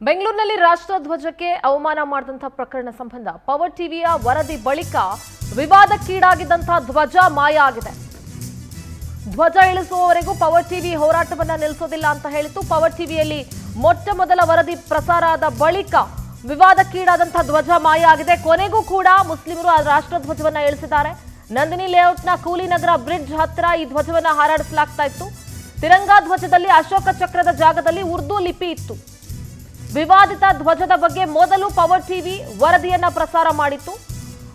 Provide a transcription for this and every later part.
ಬೆಂಗಳೂರಿನಲ್ಲಿ ರಾಷ್ಟ್ರಧ್ವಜಕ್ಕೆ ಅವಮಾನ ಮಾಡಿದಂತಹ ಪ್ರಕರಣ ಸಂಬಂಧ ಪವರ್ ಟಿವಿಯ ವರದಿ ಬಳಿಕ ವಿವಾದಕ್ಕೀಡಾಗಿದ್ದಂತಹ ಧ್ವಜ ಮಾಯ ಆಗಿದೆ. ಧ್ವಜ ಇಳಿಸುವವರೆಗೂ ಪವರ್ ಟಿವಿ ಹೋರಾಟವನ್ನ ನಿಲ್ಲಿಸೋದಿಲ್ಲ ಅಂತ ಹೇಳಿತ್ತು. ಪವರ್ ಟಿವಿಯಲ್ಲಿ ಮೊಟ್ಟ ಮೊದಲ ವರದಿ ಪ್ರಸಾರ ಆದ ಬಳಿಕ ವಿವಾದಕ್ಕೀಡಾದಂತಹ ಧ್ವಜ ಮಾಯ ಆಗಿದೆ. ಕೊನೆಗೂ ಕೂಡ ಮುಸ್ಲಿಮರು ಆ ರಾಷ್ಟ್ರಧ್ವಜವನ್ನ ಇಳಿಸಿದ್ದಾರೆ. ನಂದಿನಿ ಲೇಔಟ್ನ ಕೂಲಿನಗರ ಬ್ರಿಡ್ಜ್ ಹತ್ರ ಈ ಧ್ವಜವನ್ನ ಹಾರಾಡಿಸಲಾಗ್ತಾ ಇತ್ತು. ತಿರಂಗಾ ಧ್ವಜದಲ್ಲಿ ಅಶೋಕ ಚಕ್ರದ ಜಾಗದಲ್ಲಿ ಉರ್ದು ಲಿಪಿ ಇತ್ತು. ವಿವಾದಿತ ಧ್ವಜದ ಬಗ್ಗೆ ಮೊದಲು ಪವರ್ ಟಿವಿ ವರದಿಯನ್ನ ಪ್ರಸಾರ ಮಾಡಿತ್ತು.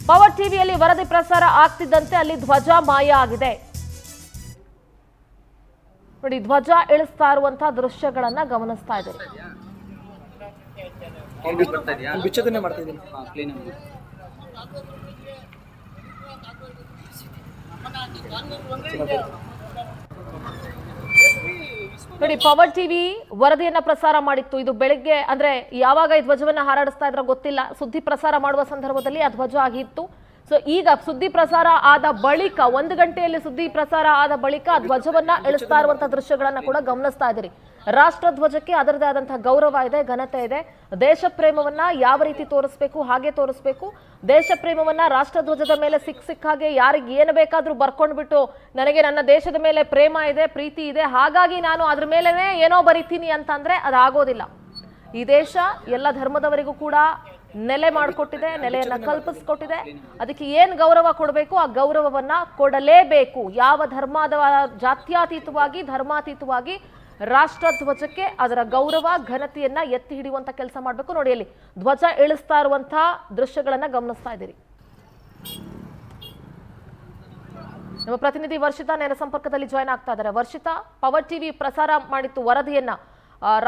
ಪವರ್ ಟಿವಿಯಲ್ಲಿ ವರದಿ ಪ್ರಸಾರ ಆಗ್ತಿದ್ದಂತೆ ಅಲ್ಲಿ ಧ್ವಜ ಮಾಯ ಆಗಿದೆ. ನೋಡಿ, ಧ್ವಜ ಇಳಿಸ್ತಾ ಇರುವಂತಹ ದೃಶ್ಯಗಳನ್ನ ಗಮನಿಸ್ತಾ ಇದ್ದೀರಿ. ನೋಡಿ, ಪವರ್ ಟಿವಿ ವರದಿಯನ್ನ ಪ್ರಸಾರ ಮಾಡಿತ್ತು. ಇದು ಬೆಳಗ್ಗೆ ಅಂದ್ರೆ ಯಾವಾಗ ಈ ಧ್ವಜವನ್ನ ಹಾರಾಡಿಸ್ತಾ ಇದ್ರೋ ಗೊತ್ತಿಲ್ಲ. ಸುದ್ದಿ ಪ್ರಸಾರ ಮಾಡುವ ಸಂದರ್ಭದಲ್ಲಿ ಆ ಧ್ವಜ ಆಗಿತ್ತು. ಸೊ ಈಗ ಸುದ್ದಿ ಪ್ರಸಾರ ಆದ ಬಳಿಕ 1 ಗಂಟೆಯಲ್ಲಿ ಸುದ್ದಿ ಪ್ರಸಾರ ಆದ ಬಳಿಕ ಆ ಧ್ವಜವನ್ನ ಇಳಿಸ್ತಾ ಇರುವಂತಹ ದೃಶ್ಯಗಳನ್ನ ಕೂಡ ಗಮನಿಸ್ತಾ ಇದ್ದೀರಿ. ರಾಷ್ಟ್ರ ಧ್ವಜಕ್ಕೆ ಅದರದೇ ಆದಂತಹ ಗೌರವ ಇದೆ, ಘನತೆ ಇದೆ. ದೇಶ ಪ್ರೇಮವನ್ನ ಯಾವ ರೀತಿ ತೋರಿಸ್ಬೇಕು ಹಾಗೆ ತೋರಿಸ್ಬೇಕು. ದೇಶ ಪ್ರೇಮವನ್ನ ರಾಷ್ಟ್ರ ಧ್ವಜದ ಮೇಲೆ ಸಿಕ್ಕ ಹಾಗೆ ಯಾರಿಗೆ ಏನು ಬೇಕಾದ್ರೂ ಬರ್ಕೊಂಡ್ಬಿಟ್ಟು ನನಗೆ ನನ್ನ ದೇಶದ ಮೇಲೆ ಪ್ರೇಮ ಇದೆ, ಪ್ರೀತಿ ಇದೆ, ಹಾಗಾಗಿ ನಾನು ಅದ್ರ ಮೇಲೆನೆ ಏನೋ ಬರೀತೀನಿ ಅಂತಂದ್ರೆ ಅದಾಗೋದಿಲ್ಲ. ಈ ದೇಶ ಎಲ್ಲ ಧರ್ಮದವರಿಗೂ ಕೂಡ ನೆಲೆ ಮಾಡಿಕೊಟ್ಟಿದೆ, ನೆಲೆಯನ್ನ ಕಲ್ಪಿಸ್ಕೊಟ್ಟಿದೆ. ಅದಕ್ಕೆ ಏನ್ ಗೌರವ ಕೊಡಬೇಕು ಆ ಗೌರವವನ್ನ ಕೊಡಲೇಬೇಕು. ಯಾವ ಧರ್ಮದ ಜಾತ್ಯಾತೀತವಾಗಿ ಧರ್ಮಾತೀತವಾಗಿ ರಾಷ್ಟ್ರ ಧ್ವಜಕ್ಕೆ ಅದರ ಗೌರವ ಘನತೆಯನ್ನ ಎತ್ತಿ ಹಿಡಿಯುವಂತ ಕೆಲಸ ಮಾಡಬೇಕು. ನೋಡಿ, ಅಲ್ಲಿ ಧ್ವಜ ಇಳಿಸ್ತಾ ಇರುವಂತಹ ದೃಶ್ಯಗಳನ್ನ ಗಮನಿಸ್ತಾ ಇದ್ದೀರಿ. ನಮ್ಮ ಪ್ರತಿನಿಧಿ ವರ್ಷಿತಾ ನೇರ ಸಂಪರ್ಕದಲ್ಲಿ ಜಾಯ್ನ್ ಆಗ್ತಾ ಇದ್ದಾರೆ. ವರ್ಷಿತಾ, ಪವರ್ ಟಿವಿ ಪ್ರಸಾರ ಮಾಡಿತ್ತು ವರದಿಯನ್ನ,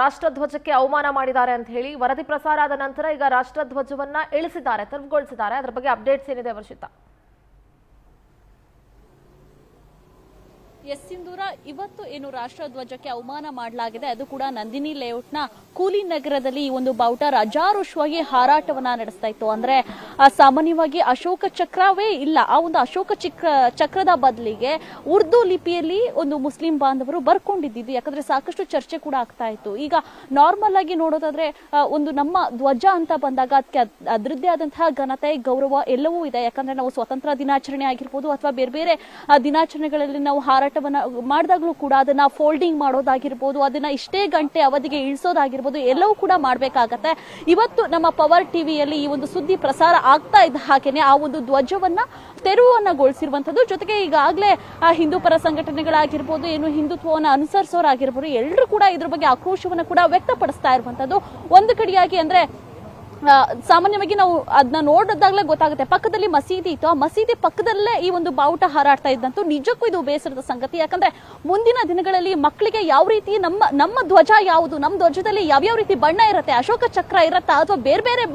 ರಾಷ್ಟ್ರಧ್ವಜಕ್ಕೆ ಅವಮಾನ ಮಾಡಿದ್ದಾರೆ ಅಂತ ಹೇಳಿ. ವರದಿ ಪ್ರಸಾರ ಆದ ನಂತರ ಈಗ ರಾಷ್ಟ್ರಧ್ವಜವನ್ನ ಇಳಿಸಿದ್ದಾರೆ, ತೆರವುಗೊಳಿಸಿದ್ದಾರೆ. ಅದರ ಬಗ್ಗೆ ಅಪ್ಡೇಟ್ಸ್ ಏನಿದೆ ವರ್ಷಿತಾ? ಎಸ್ ಸಿಂಧೂರ, ಇವತ್ತು ಏನು ರಾಷ್ಟ್ರಧ್ವಜಕ್ಕೆ ಅವಮಾನ ಮಾಡಲಾಗಿದೆ ಅದು ಕೂಡ ನಂದಿನಿ ಲೇಔಟ್ನ ಕೂಲಿ ನಗರದಲ್ಲಿ ಈ ಒಂದು ಬಾವುಟ ರಾಜಾರೋಷವಾಗಿ ಹಾರಾಟವನ್ನ ನಡೆಸ್ತಾ ಇತ್ತು. ಅಂದ್ರೆ ಸಾಮಾನ್ಯವಾಗಿ ಅಶೋಕ ಚಕ್ರವೇ ಇಲ್ಲ, ಆ ಒಂದು ಅಶೋಕ ಚಕ್ರದ ಬದಲಿಗೆ ಉರ್ದು ಲಿಪಿಯಲ್ಲಿ ಒಂದು ಮುಸ್ಲಿಂ ಬಾಂಧವರು ಬರ್ಕೊಂಡಿದ್ದು, ಯಾಕಂದ್ರೆ ಸಾಕಷ್ಟು ಚರ್ಚೆ ಕೂಡ ಆಗ್ತಾ ಇತ್ತು. ಈಗ ನಾರ್ಮಲ್ ಆಗಿ ನೋಡೋದಾದ್ರೆ ಒಂದು ನಮ್ಮ ಧ್ವಜ ಅಂತ ಬಂದಾಗ ಅದಕ್ಕೆ ಅದರದ್ದೇ ಆದಂತಹ ಘನತೆ, ಗೌರವ ಎಲ್ಲವೂ ಇದೆ. ಯಾಕಂದ್ರೆ ನಾವು ಸ್ವತಂತ್ರ ದಿನಾಚರಣೆ ಆಗಿರ್ಬೋದು ಅಥವಾ ಬೇರೆ ಬೇರೆ ದಿನಾಚರಣೆಗಳಲ್ಲಿ ನಾವು ಹಾರಾಟ ಮಾಡಿದಾಗ್ಲೂ ಕೂಡ ಅದನ್ನ ಫೋಲ್ಡಿಂಗ್ ಮಾಡೋದಾಗಿರ್ಬೋದು, ಅದನ್ನ ಇಷ್ಟೇ ಗಂಟೆ ಅವಧಿಗೆ ಇಳಿಸೋದಾಗಿರ್ಬೋದು, ಎಲ್ಲವೂ ಕೂಡ ಮಾಡ್ಬೇಕಾಗತ್ತೆ. ಇವತ್ತು ನಮ್ಮ ಪವರ್ ಟಿವಿಯಲ್ಲಿ ಈ ಒಂದು ಸುದ್ದಿ ಪ್ರಸಾರ ಆಗ್ತಾ ಇದ್ದ ಹಾಗೇನೆ ಆ ಒಂದು ಧ್ವಜವನ್ನ ತೆರವನ್ನಗೊಳಿಸಿರುವಂತದ್ದು. ಜೊತೆಗೆ ಈಗಾಗಲೇ ಹಿಂದೂ ಪರ ಸಂಘಟನೆಗಳಾಗಿರ್ಬೋದು, ಏನು ಹಿಂದುತ್ವವನ್ನು ಅನುಸರಿಸೋರಾಗಿರ್ಬೋದು, ಎಲ್ಲರೂ ಕೂಡ ಇದ್ರ ಬಗ್ಗೆ ಆಕ್ರೋಶವನ್ನ ಕೂಡ ವ್ಯಕ್ತಪಡಿಸ್ತಾ ಇರುವಂತದ್ದು. ಒಂದು ಕಡೆಯಾಗಿ ಅಂದ್ರೆ ಸಾಮಾನ್ಯವಾಗಿ ನಾವು ಅದನ್ನ ನೋಡಿದಾಗಲೇ ಗೊತ್ತಾಗುತ್ತೆ, ಪಕ್ಕದಲ್ಲಿ ಮಸೀದಿ ಇತ್ತು, ಆ ಮಸೀದಿ ಪಕ್ಕದಲ್ಲೇ ಈ ಒಂದು ಬಾವುಟ ಹಾರಾಡ್ತಾ ಇದ್ದಂತೂ ನಿಜಕ್ಕೂ ಇದು ಬೇಸರದ ಸಂಗತಿ. ಯಾಕಂದ್ರೆ ಮುಂದಿನ ದಿನಗಳಲ್ಲಿ ಮಕ್ಕಳಿಗೆ ಯಾವ ರೀತಿ ನಮ್ಮ ಧ್ವಜ ಯಾವುದು, ನಮ್ಮ ಧ್ವಜದಲ್ಲಿ ಯಾವ್ಯಾವ ರೀತಿ ಬಣ್ಣ ಇರುತ್ತೆ, ಅಶೋಕ ಚಕ್ರ ಇರತ್ತಾ ಅಥವಾ ಬೇರೆ ಬೇರೆ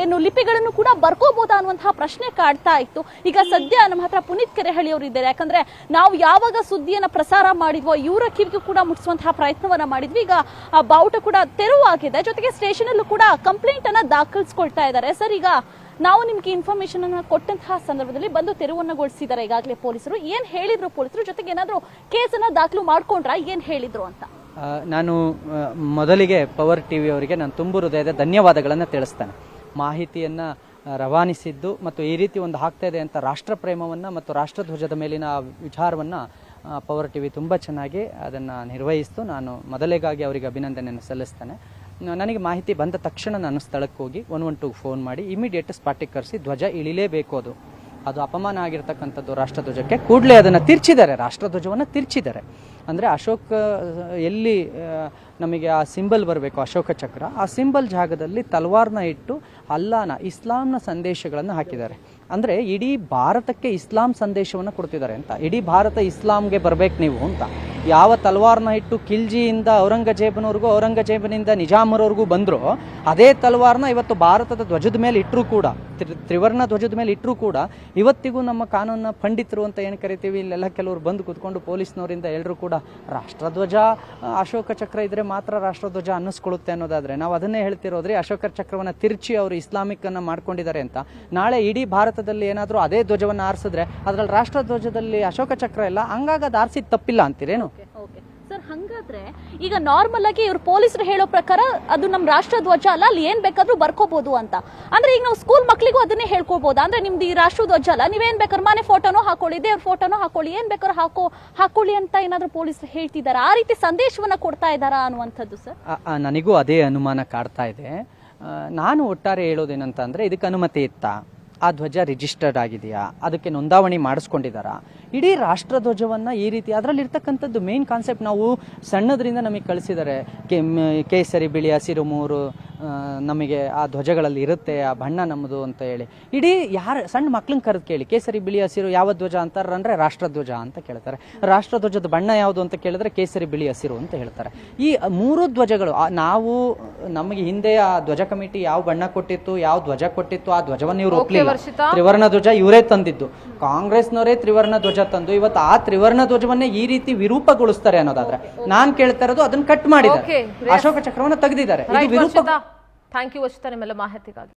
ಏನು ಲಿಪಿಗಳನ್ನು ಕೂಡ ಬರ್ಕೋಬಹುದಾ ಅನ್ನುವಂತಹ ಪ್ರಶ್ನೆ ಕಾಡ್ತಾ ಇತ್ತು. ಈಗ ಸದ್ಯ ನಮ್ಮ ಹತ್ರ ಪುನೀತ್ ಕೆರೆಹಳ್ಳಿ ಅವರು ಇದ್ದಾರೆ. ಯಾಕಂದ್ರೆ ನಾವು ಯಾವಾಗ ಸುದ್ದಿಯನ್ನ ಪ್ರಸಾರ ಮಾಡಿದ್ವೋ ಇವರ ಕಿವಿಗೂ ಕೂಡ ಮುಟ್ಟಿಸುವಂತಹ ಪ್ರಯತ್ನವನ್ನ ಮಾಡಿದ್ವಿ. ಈಗ ಆ ಬಾವುಟ ಕೂಡ ತೆರವಾಗಿದೆ. ಜೊತೆಗೆ ಸ್ಟೇಷನ್ ಅಲ್ಲೂ ಕೂಡ ಕಂಪ್ಲೇಂಟ್ ಅನ್ನ ದಾಖಲಿಸಿಕೊಳ್ತಾ ಇದ್ದಾರೆ. ಸರ್, ಈಗ ನಾವು ನಿಮ್ಗೆ ಇನ್ಫಾರ್ಮೇಶನ್ ಅನ್ನ ಕೊಟ್ಟಂತಹ ಸಂದರ್ಭದಲ್ಲಿ ಬಂದು ತೆರವನ್ನಗೊಳಿಸಿದ್ದಾರೆ ಈಗಾಗಲೇ ಪೊಲೀಸರು. ಏನ್ ಹೇಳಿದ್ರು ಪೊಲೀಸರು? ಜೊತೆಗೆ ಏನಾದ್ರು ಕೇಸನ್ನ ದಾಖಲು ಮಾಡ್ಕೊಂಡ್ರ, ಏನ್ ಹೇಳಿದ್ರು ಅಂತ? ನಾನು ಮೊದಲಿಗೆ ಪವರ್ ಟಿವಿ ಅವರಿಗೆ ನಾನು ತುಂಬು ಹೃದಯದ ಧನ್ಯವಾದಗಳನ್ನು ತಿಳಿಸ್ತೇನೆ. ಮಾಹಿತಿಯನ್ನು ರವಾನಿಸಿದ್ದು ಮತ್ತು ಈ ರೀತಿ ಒಂದು ಆಗ್ತಾ ಇದೆ ಅಂತ ರಾಷ್ಟ್ರ ಪ್ರೇಮವನ್ನು ಮತ್ತು ರಾಷ್ಟ್ರಧ್ವಜದ ಮೇಲಿನ ವಿಚಾರವನ್ನು ಪವರ್ ಟಿವಿ ತುಂಬ ಚೆನ್ನಾಗಿ ಅದನ್ನು ನಿರ್ವಹಿಸ್ತು. ನಾನು ಮೊದಲಿಗಾಗಿ ಅವರಿಗೆ ಅಭಿನಂದನೆಯನ್ನು ಸಲ್ಲಿಸ್ತೇನೆ. ನನಗೆ ಮಾಹಿತಿ ಬಂದ ತಕ್ಷಣ ನಾನು ಸ್ಥಳಕ್ಕೆ ಹೋಗಿ 112 ಫೋನ್ ಮಾಡಿ ಇಮಿಡಿಯೇಟ್ ಸ್ಪಾಟಿಗೆ ಕರೆಸಿ ಧ್ವಜ ಇಳಿಲೇಬೇಕು, ಅದು ಅಪಮಾನ ಆಗಿರ್ತಕ್ಕಂಥದ್ದು ರಾಷ್ಟ್ರಧ್ವಜಕ್ಕೆ. ಕೂಡಲೇ ಅದನ್ನು ತಿರ್ಚಿದ್ದಾರೆ, ರಾಷ್ಟ್ರಧ್ವಜವನ್ನು ತಿರ್ಚಿದ್ದಾರೆ. ಅಂದರೆ ಅಶೋಕ ಎಲ್ಲಿ ನಮಗೆ ಆ ಸಿಂಬಲ್ ಬರಬೇಕು, ಅಶೋಕ ಚಕ್ರ, ಆ ಸಿಂಬಲ್ ಜಾಗದಲ್ಲಿ ತಲ್ವಾರ್ನ ಇಟ್ಟು ಅಲ್ಲಾನ, ಇಸ್ಲಾಂನ ಸಂದೇಶಗಳನ್ನು ಹಾಕಿದ್ದಾರೆ. ಅಂದರೆ ಇಡೀ ಭಾರತಕ್ಕೆ ಇಸ್ಲಾಂ ಸಂದೇಶವನ್ನು ಕೊಡ್ತಿದ್ದಾರೆ ಅಂತ, ಇಡೀ ಭಾರತ ಇಸ್ಲಾಂಗೆ ಬರಬೇಕು ನೀವು ಅಂತ. ಯಾವ ತಲ್ವಾರ್ನ ಇಟ್ಟು ಖಿಲ್ಜಿಯಿಂದ ಔರಂಗಜೇಬನವ್ರಿಗೂ, ಔರಂಗಜೇಬನಿಂದ ನಿಜಾಮರವ್ರಿಗೂ ಬಂದರೂ ಅದೇ ತಲ್ವಾರ್ನ ಇವತ್ತು ಭಾರತದ ಧ್ವಜದ ಮೇಲೆ ಇಟ್ಟರೂ ಕೂಡ, ತ್ರಿವರ್ಣ ಧ್ವಜದ ಮೇಲೆ ಇಟ್ಟರೂ ಕೂಡ ಇವತ್ತಿಗೂ ನಮ್ಮ ಕಾನೂನ ಪಂಡಿತರು ಅಂತ ಏನು ಕರಿತೀವಿ, ಇಲ್ಲೆಲ್ಲ ಕೆಲವರು ಬಂದು ಕೂತ್ಕೊಂಡು ಪೊಲೀಸ್ನವರಿಂದ ಎಲ್ಲರೂ ಕೂಡ ರಾಷ್ಟ್ರಧ್ವಜ ಅಶೋಕ ಚಕ್ರ ಇದ್ರೆ ಮಾತ್ರ ರಾಷ್ಟ್ರಧ್ವಜ ಅನ್ನಿಸ್ಕೊಳ್ಳುತ್ತೆ ಅನ್ನೋದಾದ್ರೆ ನಾವು ಅದನ್ನೇ ಹೇಳ್ತಿರೋದ್ರಿ. ಅಶೋಕ ಚಕ್ರವನ್ನು ತಿರ್ಚಿ ಅವರು ಇಸ್ಲಾಮಿಕ್ ಅನ್ನ ಮಾಡ್ಕೊಂಡಿದ್ದಾರೆ ಅಂತ. ನಾಳೆ ಇಡೀ ಭಾರತದಲ್ಲಿ ಏನಾದರೂ ಅದೇ ಧ್ವಜವನ್ನು ಆರಿಸಿದ್ರೆ ಅದ್ರಲ್ಲಿ ರಾಷ್ಟ್ರಧ್ವಜದಲ್ಲಿ ಅಶೋಕ ಚಕ್ರ ಇಲ್ಲ, ಹಂಗಾಗಿ ಅದು ಆರಿಸಿದ ತಪ್ಪಿಲ್ಲ ಅಂತೀರೇನು? ಸರ್, ಹಂಗಾದ್ರೆ ಆದ್ರೆ ಈಗ ನಾರ್ಮಲ್ ಆಗಿ ಇವ್ರು ಪೊಲೀಸರು ಹೇಳೋ ಪ್ರಕಾರ ಅದು ನಮ್ಮ ರಾಷ್ಟ್ರ ಧ್ವಜ ಅಲ್ಲ, ಅಲ್ಲಿ ಏನ್ ಬೇಕಾದ್ರೂ ಬರ್ಕೋಬಹುದು ಅಂತ. ಅಂದ್ರೆ ಈಗ ನಾವು ಸ್ಕೂಲ್ ಮಕ್ಳಿಗೂ ಅದನ್ನೇ ಹೇಳ್ಕೊಳ್ಬಹುದು. ಅಂದ್ರೆ ನಿಮ್ದು ಈ ರಾಷ್ಟ್ರ ಧ್ವಜ ಅಲ್ಲ, ನೀವೇನ್ ಬೇಕಾದ್ರೂ ಮನೆ ಫೋಟೋನು ಹಾಕೊಳ್ಳಿ, ದೇವ್ರ ಫೋಟೋನು ಹಾಕೊಳ್ಳಿ, ಏನ್ ಬೇಕಾದ್ರೂ ಹಾಕೊಳ್ಳಿ ಅಂತ ಏನಾದ್ರೂ ಪೊಲೀಸರು ಹೇಳ್ತಿದಾರ, ಆ ರೀತಿ ಸಂದೇಶವನ್ನ ಕೊಡ್ತಾ ಇದಾರಾ ಅನ್ನುವಂಥದ್ದು ಸರ್? ನನಗೂ ಅದೇ ಅನುಮಾನ ಕಾಡ್ತಾ ಇದೆ. ನಾನು ಒಟ್ಟಾರೆ ಹೇಳೋದೇನಂತ ಅಂದ್ರೆ, ಇದಕ್ಕೆ ಅನುಮತಿ ಇತ್ತಾ, ಆ ಧ್ವಜ ರಿಜಿಸ್ಟರ್ಡ್ ಆಗಿದೆಯಾ, ಅದಕ್ಕೆ ನೋಂದಾವಣಿ ಮಾಡಿಸ್ಕೊಂಡಿದ್ದಾರಾ? ಇಡೀ ರಾಷ್ಟ್ರಧ್ವಜವನ್ನು ಈ ರೀತಿ ಅದರಲ್ಲಿ ಇರ್ತಕ್ಕಂಥದ್ದು ಮೇನ್ ಕಾನ್ಸೆಪ್ಟ್ ನಾವು ಸಣ್ಣದ್ರಿಂದ ನಮಗೆ ಕಳಿಸಿದ್ದಾರೆ. ಕೇಸರಿ ಬಿಳಿ ಹಸಿರು ಮೂರು ನಮಗೆ ಆ ಧ್ವಜಗಳಲ್ಲಿ ಇರುತ್ತೆ, ಆ ಬಣ್ಣ ನಮ್ಮದು ಅಂತ ಹೇಳಿ. ಇಡೀ ಯಾರು ಸಣ್ಣ ಮಕ್ಳನ್ನ ಕರೆದು ಕೇಳಿ, ಕೇಸರಿ ಬಿಳಿ ಹಸಿರು ಯಾವ ಧ್ವಜ ಅಂತಾರಂದ್ರೆ ರಾಷ್ಟ್ರಧ್ವಜ ಅಂತ ಕೇಳ್ತಾರೆ. ರಾಷ್ಟ್ರಧ್ವಜದ ಬಣ್ಣ ಯಾವುದು ಅಂತ ಕೇಳಿದ್ರೆ ಕೇಸರಿ ಬಿಳಿ ಹಸಿರು ಅಂತ ಹೇಳ್ತಾರೆ. ಈ ಮೂರು ಧ್ವಜಗಳು ನಾವು ನಮಗೆ ಹಿಂದೆ ಆ ಧ್ವಜ ಕಮಿಟಿ ಯಾವ ಬಣ್ಣ ಕೊಟ್ಟಿತ್ತು, ಯಾವ ಧ್ವಜ ಕೊಟ್ಟಿತ್ತು, ಆ ಧ್ವಜವನ್ನು ಇವರು ಒಪ್ಪಲಿಲ್ಲ. ತ್ರಿವರ್ಣ ಧ್ವಜ ಇವರೇ ತಂದಿದ್ದು, ಕಾಂಗ್ರೆಸ್ನವರೇ ತ್ರಿವರ್ಣ ಧ್ವಜ ತಂದು ಇವತ್ತು ಆ ತ್ರಿವರ್ಣ ಧ್ವಜವನ್ನೇ ಈ ರೀತಿ ವಿರೂಪಗೊಳಿಸ್ತಾರೆ ಅನ್ನೋದಾದ್ರೆ ನಾನ್ ಕೇಳ್ತಾ ಇರೋದು ಅದನ್ನ ಕಟ್ ಮಾಡಿದ್ದಾರೆ, ಅಶೋಕ ಚಕ್ರವನ್ನು ತೆಗೆದಿದ್ದಾರೆ. ಇದು ವಿರೂಪ. ಥ್ಯಾಂಕ್ ಯು ವರ್ಷಿತಾ ನಿಮ್ಮೆಲ್ಲ ಮಾಹಿತಿಗಾಗಿ.